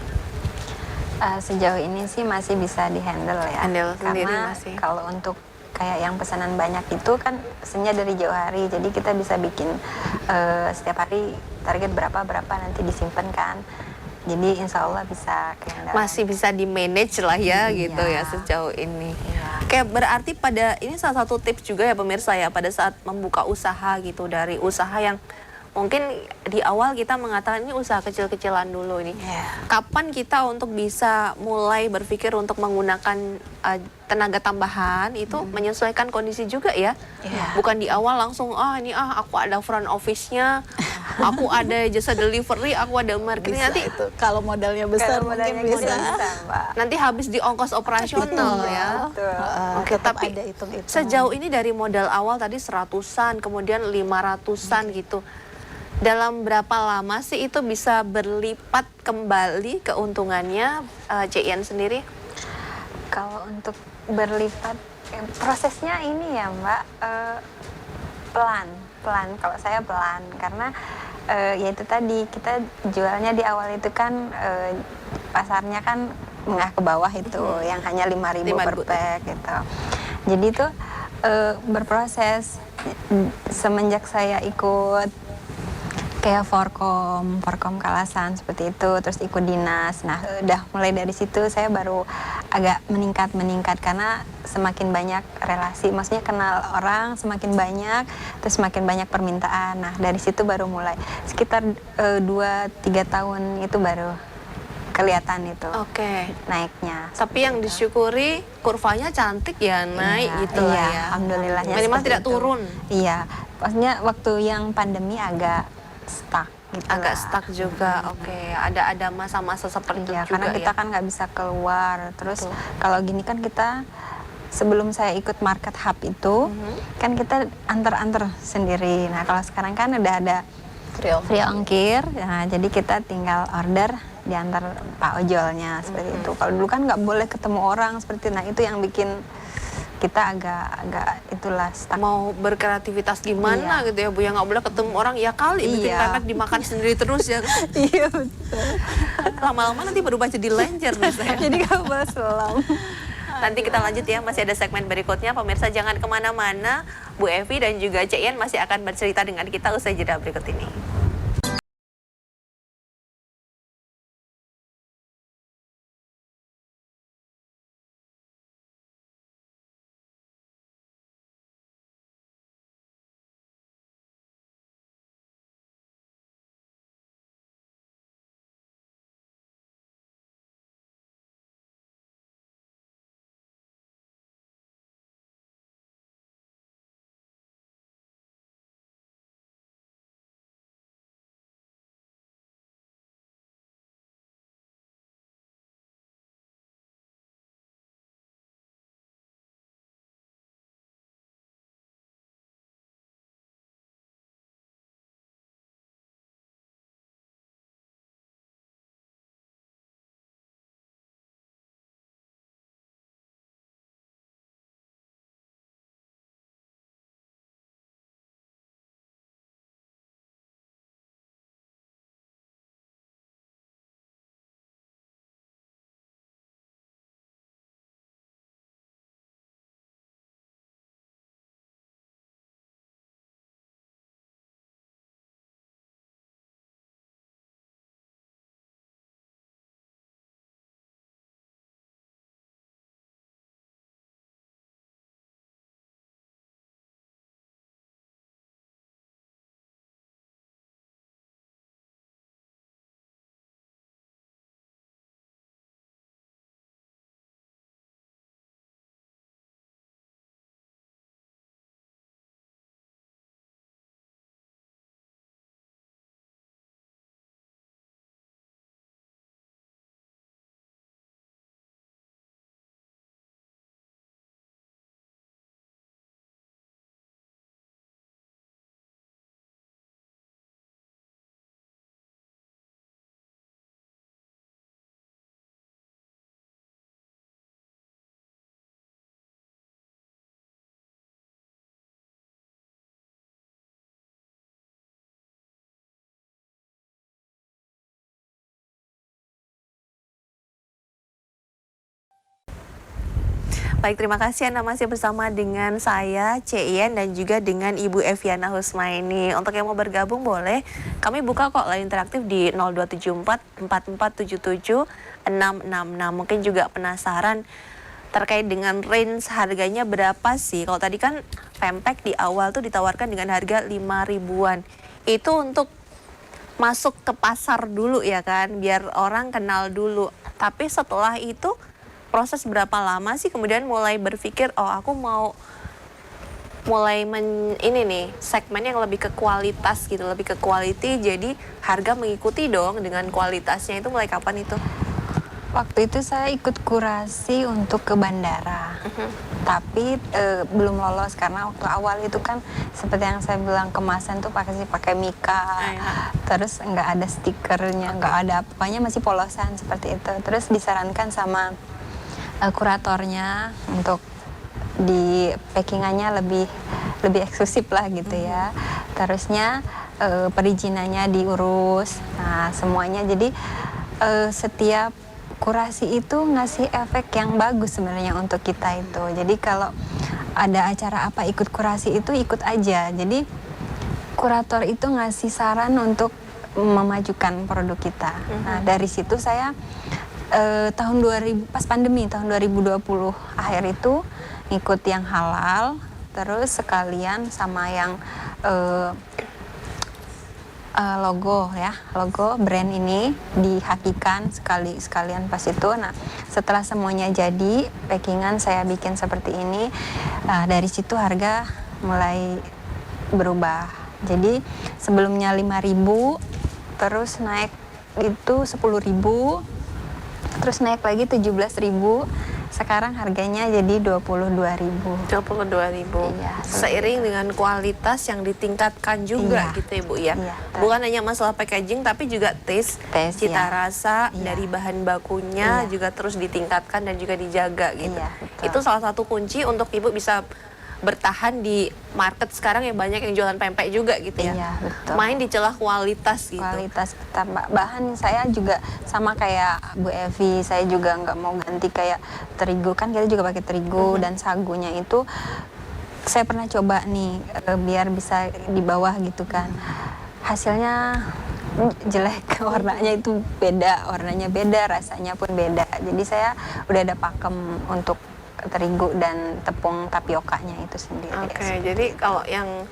Sejauh ini sih masih bisa dihandle ya. Handle sendiri Karena masih. kalau untuk kayak yang pesanan banyak itu kan pesennya dari jauh hari, jadi kita bisa bikin setiap hari target berapa nanti disimpan kan. Jadi insya Allah bisa kehandle. Masih bisa di manage lah ya gitu ya sejauh ini. Oke, berarti pada ini salah satu tips juga ya pemirsa ya pada saat membuka usaha gitu, dari usaha yang mungkin di awal kita mengatakan ini usaha kecil-kecilan dulu ini. Kapan kita untuk bisa mulai berpikir untuk menggunakan tenaga tambahan itu menyesuaikan kondisi juga ya. Bukan di awal langsung ini aku ada front office-nya, aku ada jasa delivery, aku ada marketing. Nanti itu kalau modalnya besar mungkin bisa. Nanti habis di ongkos operasional ya. Oke, tapi ada hitung-hitungan. sejauh ini dari modal awal tadi 100-an, kemudian 500-an gitu. Dalam berapa lama sih itu bisa berlipat kembali keuntungannya Cek Ian sendiri? Kalau untuk berlipat prosesnya ini ya Mbak, pelan. Kalau saya pelan karena ya itu tadi kita jualnya di awal itu kan pasarnya kan menengah ke bawah itu yang hanya 5.000 per pack gitu. Jadi itu berproses semenjak saya ikut kayak Forkom Kalasan seperti itu, terus ikut dinas. Nah, udah mulai dari situ saya baru agak meningkat karena semakin banyak relasi, maksudnya kenal orang semakin banyak, terus semakin banyak permintaan. Nah, dari situ baru mulai sekitar 2-3 tahun itu baru kelihatan itu naiknya. Tapi yang disyukuri kurvanya cantik ya, naik gitu lah ya. Alhamdulillahnya minimal seperti tidak itu. turun. Iya, maksudnya waktu yang pandemi agak stuck gitu. Agak stuck juga. Ada masa-masa seperti itu juga karena kita kan nggak bisa keluar. Terus kalau gini kan kita sebelum saya ikut market hub itu kan kita antar sendiri. Nah, kalau sekarang kan udah ada free ongkir. Nah, jadi kita tinggal order diantar Pak ojolnya seperti itu. Kalau dulu kan nggak boleh ketemu orang seperti itu. Nah, itu yang bikin kita agak itulah stuck. Mau berkreativitas gimana gitu ya Bu, ya nggak boleh ketemu orang ya kali bikin pempek dimakan sendiri terus ya. Iya betul. Lama-lama nanti berubah jadi lenjer misalnya. Jadi nggak boleh selam. Nanti kita lanjut ya, masih ada segmen berikutnya. Pemirsa jangan kemana-mana, Bu Evi dan juga Cek Ian masih akan bercerita dengan kita usai jeda berikut ini. Baik, terima kasih Anda masih bersama dengan saya, Cien, dan juga dengan Ibu Eviana Husmaini. Untuk yang mau bergabung boleh, kami buka kok line interaktif di 0274 4477 666. Mungkin juga penasaran terkait dengan range harganya berapa sih? Kalau tadi kan pempek di awal tuh ditawarkan dengan harga 5 ribuan. Itu untuk masuk ke pasar dulu ya kan, biar orang kenal dulu. Tapi setelah itu proses berapa lama sih kemudian mulai berpikir, oh aku mau mulai ini nih segmen yang lebih ke kualitas gitu, lebih ke quality, jadi harga mengikuti dong dengan kualitasnya. Itu mulai kapan itu? Waktu itu saya ikut kurasi untuk ke bandara, tapi belum lolos karena waktu awal itu kan seperti yang saya bilang, kemasan tuh pakai mika, terus nggak ada stikernya, nggak ada apanya, masih polosan seperti itu. Terus disarankan sama kuratornya untuk di packingannya lebih eksklusif lah gitu ya. Terusnya perizinannya diurus, nah semuanya. Jadi setiap kurasi itu ngasih efek yang bagus sebenarnya untuk kita itu. Jadi kalau ada acara apa ikut kurasi itu ikut aja. Jadi kurator itu ngasih saran untuk memajukan produk kita. Nah dari situ saya tahun 2000 pas pandemi tahun 2020 akhir itu ngikut yang halal, terus sekalian sama yang logo brand ini dihakikan sekalian pas itu. Nah setelah semuanya jadi packingan saya bikin seperti ini, dari situ harga mulai berubah. Jadi sebelumnya 5.000, terus naik itu 10.000, terus naik lagi 17.000. Sekarang harganya jadi 22.000. 22.000. Iya. Seiring dengan kualitas yang ditingkatkan juga gitu Ibu ya. Iya, bukan hanya masalah packaging tapi juga taste cita rasa dari bahan bakunya juga terus ditingkatkan dan juga dijaga gitu. Itu salah satu kunci untuk Ibu bisa bertahan di market sekarang yang banyak yang jualan pempek juga gitu ya. Iya, betul. Main di celah kualitas gitu. Kualitas tambah bahan saya juga sama kayak Bu Evi, saya juga nggak mau ganti kayak terigu, kan kita juga pakai terigu dan sagunya itu saya pernah coba nih biar bisa di bawah gitu kan. Hasilnya jelek, warnanya itu beda, rasanya pun beda. Jadi saya udah ada pakem untuk terigu dan tepung tapiokanya itu sendiri. Oke, jadi kalau yang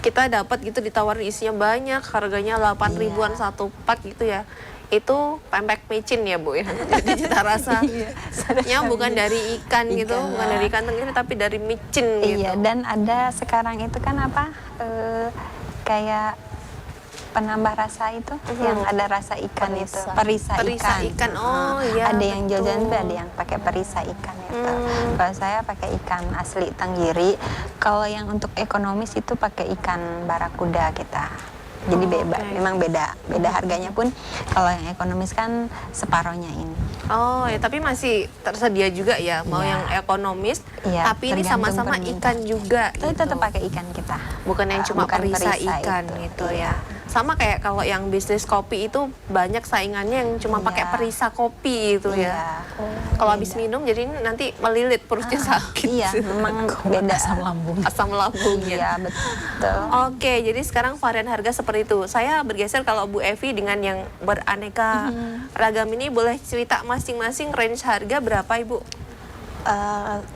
kita dapat gitu ditawarin isinya banyak, harganya 8 ribuan satu pak gitu ya. Itu pempek micin ya Bu ya. Jadi cita rasanya bukan dari ikan gitu, bukan dari ikan tenggiri tapi dari micin gitu. Iya, dan ada sekarang itu kan apa kayak penambah rasa itu yang ada rasa ikan itu, perisa ikan. Oh iya. Ada yang jajan ada yang pakai perisa ikan itu. Kalau saya pakai ikan asli tenggiri. Kalau yang untuk ekonomis itu pakai ikan barakuda kita. Jadi memang beda harganya pun. Kalau yang ekonomis kan separohnya ini. Oh ya, tapi masih tersedia juga ya, mau yang ekonomis, tapi ini sama-sama ikan juga. Tapi tetap pakai ikan kita. Bukan yang cuma perisa ikan gitu ya. Sama kayak kalau yang bisnis kopi itu banyak saingannya yang cuma pakai perisa kopi itu ya. Kalau habis minum jadi nanti melilit perutnya sakit. Iya, memang beda asam lambung ya. Iya, betul. Oke, jadi sekarang varian harga seperti itu. Saya bergeser kalau Bu Evi dengan yang beraneka ragam ini, boleh cerita masing-masing range harga berapa Ibu?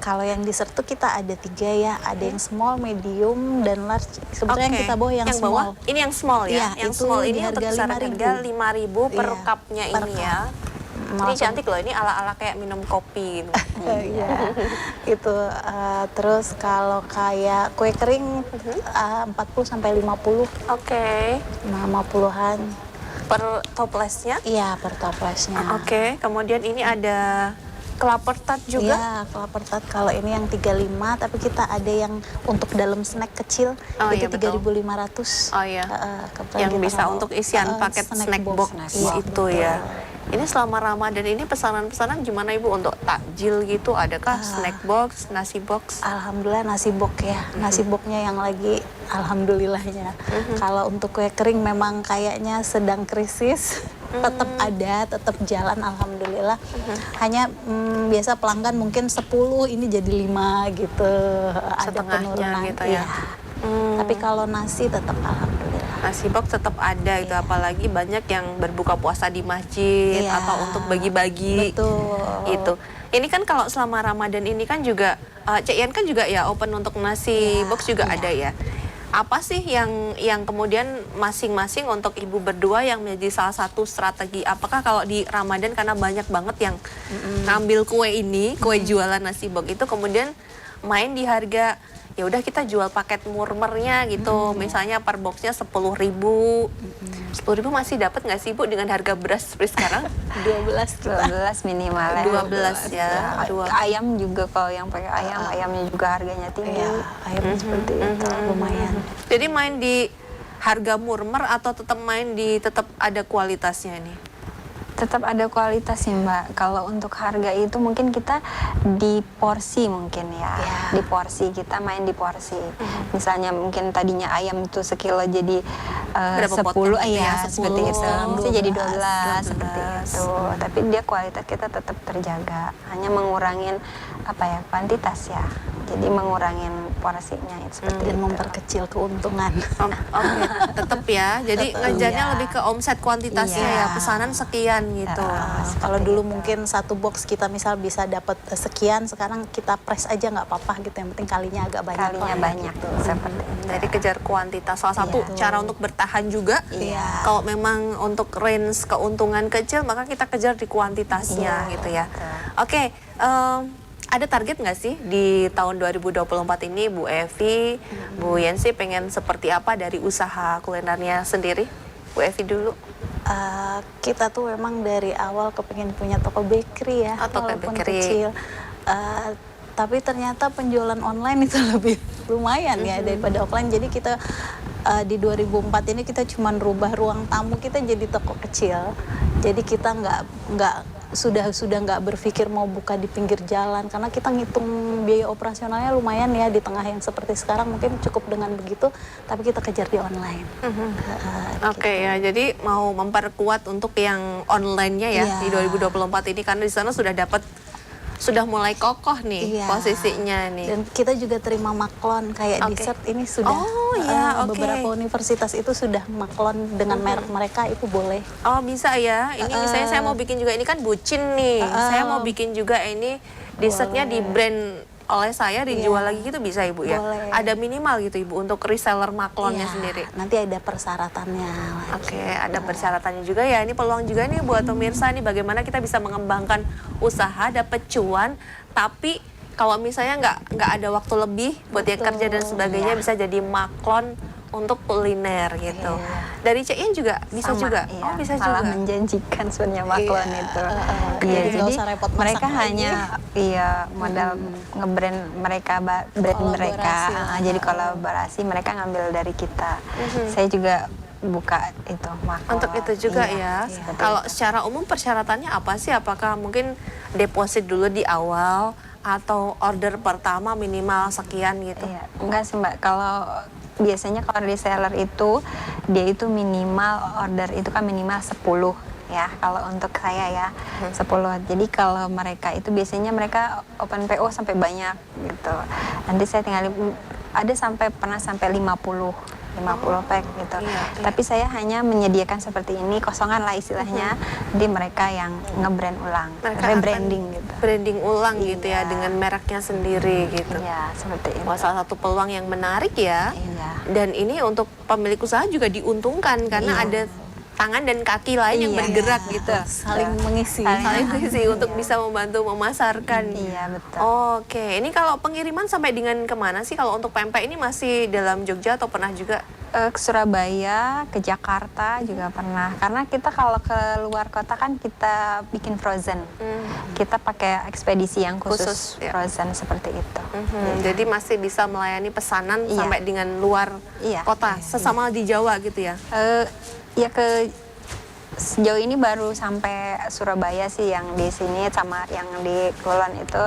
Kalau yang dessert tuh kita ada 3 ya, ada yang small, medium, dan large. Sebenarnya yang kita bawa yang small. Ini yang small ya? Yang small ini untuk harga harga 5.000 per cupnya ini ya. Ini cantik loh, ini ala-ala kayak minum kopi gitu. Iya, itu. Terus kalau kayak kue kering 40 sampai 50. Oke. 50-an. Per toplesnya? Iya, per toplesnya. Oke, kemudian ini ada kelapa tart juga? Iya, kelapa tart. Kalau ini yang 35, tapi kita ada yang untuk dalam snack kecil, itu 3.500. Oh iya, yang bisa untuk isian paket snack box itu ya. Ini selama Ramadan ini pesanan-pesanan gimana Ibu untuk takjil gitu? Adakah snack box, nasi box? Alhamdulillah nasi box ya. Nasi boxnya yang lagi alhamdulillahnya. Kalau untuk kue kering memang kayaknya sedang krisis. Tetap ada, tetap jalan alhamdulillah. alhamdulillah. Hanya biasa pelanggan mungkin 10, ini jadi 5 gitu. Ada Setengahnya penurunan gitu ya. iya. Tapi kalau nasi tetap alhamdulillah. Nasi box tetap ada itu, apalagi banyak yang berbuka puasa di masjid Iya. atau untuk bagi-bagi. Betul. Gitu. Ini kan kalau selama Ramadan ini kan juga Cek Ian kan juga ya open untuk nasi box juga ada ya. Apa sih yang kemudian masing-masing untuk ibu berdua yang menjadi salah satu strategi? Apakah kalau di Ramadan karena banyak banget yang ngambil kue ini, kue jualan nasi box itu kemudian main di harga ya udah kita jual paket murmernya gitu, misalnya per boxnya 10.000, 10.000 masih dapat nggak sih Bu dengan harga beras seperti sekarang? 12 minimal ya. 12 ya. Ayam juga kalau yang pakai ayamnya juga harganya tinggi. Ayam seperti itu lumayan. Jadi main di harga murmer atau tetap main di tetap ada kualitasnya nih? Tetap ada kualitasnya Mbak. Kalau untuk harga itu mungkin kita di porsi mungkin ya. Di porsi, kita main di porsi. Misalnya mungkin tadinya ayam itu sekilo jadi 10 ya, seperti itu. Bisa jadi 12 seperti itu. Tapi dia kualitas kita tetap terjaga. Hanya mengurangin kuantitas ya. Jadi mengurangin porsinya seperti dan itu. memperkecil keuntungan. Oke, tetap ya. Jadi ngejarnya lebih ke omset kuantitasnya ya, pesanan sekian gitu. Kalau dulu mungkin satu box kita misal bisa dapat sekian, sekarang kita press aja nggak apa-apa gitu. Yang penting kalinya agak banyak. Kalinya banyak gitu. seperti itu. Jadi kejar kuantitas. Salah satu cara untuk bertahan juga. Kalau memang untuk range keuntungan kecil, maka kita kejar di kuantitasnya gitu ya. Oke. Ada target nggak sih di tahun 2024 ini Bu Evi, Bu Yensi pengen seperti apa dari usaha kulinernya sendiri? Bu Evi dulu. Kita tuh memang dari awal kepengen punya toko bakery ya, toko walaupun bakery. kecil. Tapi ternyata penjualan online itu lebih lumayan ya daripada offline. Jadi kita di 2004 ini kita cuma rubah ruang tamu kita jadi toko kecil. Jadi kita sudah nggak berpikir mau buka di pinggir jalan karena kita ngitung biaya operasionalnya lumayan ya di tengah yang seperti sekarang mungkin cukup dengan begitu, tapi kita kejar di online. Oke ya, jadi mau memperkuat untuk yang online-nya ya di 2024 ini karena di sana sudah mulai kokoh nih posisinya nih. Dan kita juga terima maklon kayak dessert ini sudah. Beberapa universitas itu sudah maklon dengan merek mereka itu boleh. Oh bisa ya. Ini misalnya saya mau bikin juga ini kan bucin nih. Saya mau bikin juga ini dessertnya di brand oleh saya dijual lagi gitu bisa Ibu ya? Boleh. Ada minimal gitu Ibu untuk reseller maklonnya sendiri? Nanti ada persyaratannya. Oke, ada persyaratannya juga ya. Ini peluang juga nih buat pemirsa nih bagaimana kita bisa mengembangkan usaha, dapat cuan, tapi kalau misalnya nggak ada waktu lebih buat yang kerja dan sebagainya bisa jadi maklon untuk kuliner gitu. Dari Cek Ian juga bisa juga. Iya. Bisa malah juga. menjanjikan sebenarnya maklon itu. Jadi nggak Jadi usah repot mereka masak hanya modal ngebrand mereka, jadi kolaborasi mereka ngambil dari kita. Saya juga buka itu maklon. Untuk itu juga ya. Kalau secara umum persyaratannya apa sih? Apakah mungkin deposit dulu di awal atau order pertama minimal sekian gitu? Enggak sih Mbak, kalau biasanya kalau reseller itu dia itu minimal order itu kan minimal 10 ya, kalau untuk saya ya 10. Jadi kalau mereka itu biasanya mereka open PO sampai banyak gitu. Nanti saya tinggal pernah sampai 50 pack gitu. Tapi saya hanya menyediakan seperti ini, kosongan lah istilahnya, di mereka yang nge-brand ulang, rebranding gitu. Branding ulang gitu ya dengan mereknya sendiri gitu. Iya, seperti itu. Wah, salah satu peluang yang menarik ya. Dan ini untuk pemilik usaha juga diuntungkan karena ada tangan dan kaki lain yang bergerak gitu. Saling mengisi. Saling mengisi untuk bisa membantu memasarkan. Iya, betul. Oke, ini kalau pengiriman sampai dengan kemana sih? Kalau untuk pempek ini masih dalam Jogja atau pernah juga? Ke Surabaya, ke Jakarta juga pernah. Karena kita kalau ke luar kota kan kita bikin frozen. Kita pakai ekspedisi yang khusus frozen seperti itu. Jadi masih bisa melayani pesanan sampai dengan luar kota, sesama di Jawa gitu ya? Ya sejauh ini baru sampai Surabaya sih, yang di sini sama yang di Kulon itu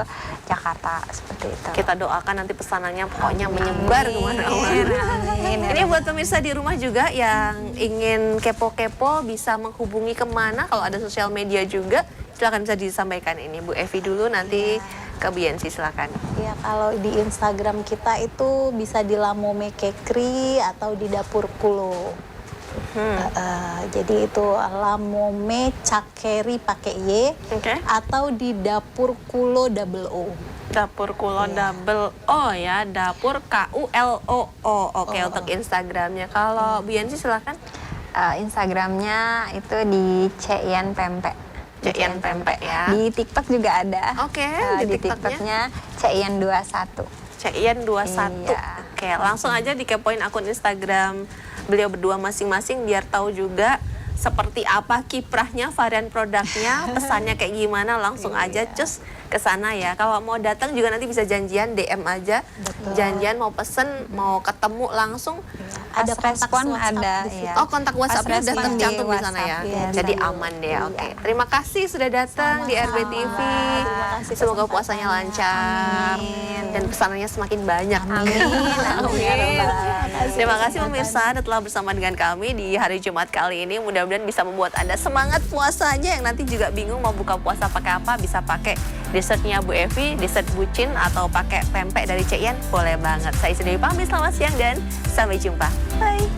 Jakarta seperti itu. Kita doakan nanti pesanannya pokoknya menyebar kemana-mana. Ini buat pemirsa di rumah juga yang ingin kepo-kepo bisa menghubungi kemana, kalau ada sosial media juga Silakan bisa disampaikan ini Bu Evi dulu, nanti ke Bu Yansi silakan. Ya, kalau di Instagram kita itu bisa di Lamome Kekri atau di Dapur Kulo. Jadi itu Lamome Cakeri pakai Y, atau di Dapur Kulo double O. Dapur Kulo double O ya, Dapur KULOO. Oke, untuk Instagramnya. Kalau Bu Yansi silakan. Instagramnya itu di Cian Pempek. Cian Pempek ya. Di TikTok juga ada. Oke, di TikToknya Cian 21. Cian 21. Oke, langsung aja dikepoin akun Instagram beliau berdua masing-masing biar tahu juga seperti apa kiprahnya, varian produknya, pesannya kayak gimana, langsung aja cus ke sana ya. Kalau mau datang juga nanti bisa janjian, DM aja. Janjian mau pesen, mau ketemu langsung. Ada respon ada ya. Oh, kontak WhatsApp-nya udah tercantum di sana ya. Jadi aman deh. Oke. Terima kasih sudah datang di RBTV. Semoga puasanya lancar dan pesanannya semakin banyak. Amin. Terima kasih pemirsa telah bersama dengan kami di hari Jumat kali ini. Mudah-mudahan bisa membuat Anda semangat puasanya, yang nanti juga bingung mau buka puasa pakai apa, bisa pakai dessertnya Bu Evi, dessert bucin, atau pakai pempek dari Cian, boleh banget. Saya Dewi pamit, selamat siang dan sampai jumpa. Bye.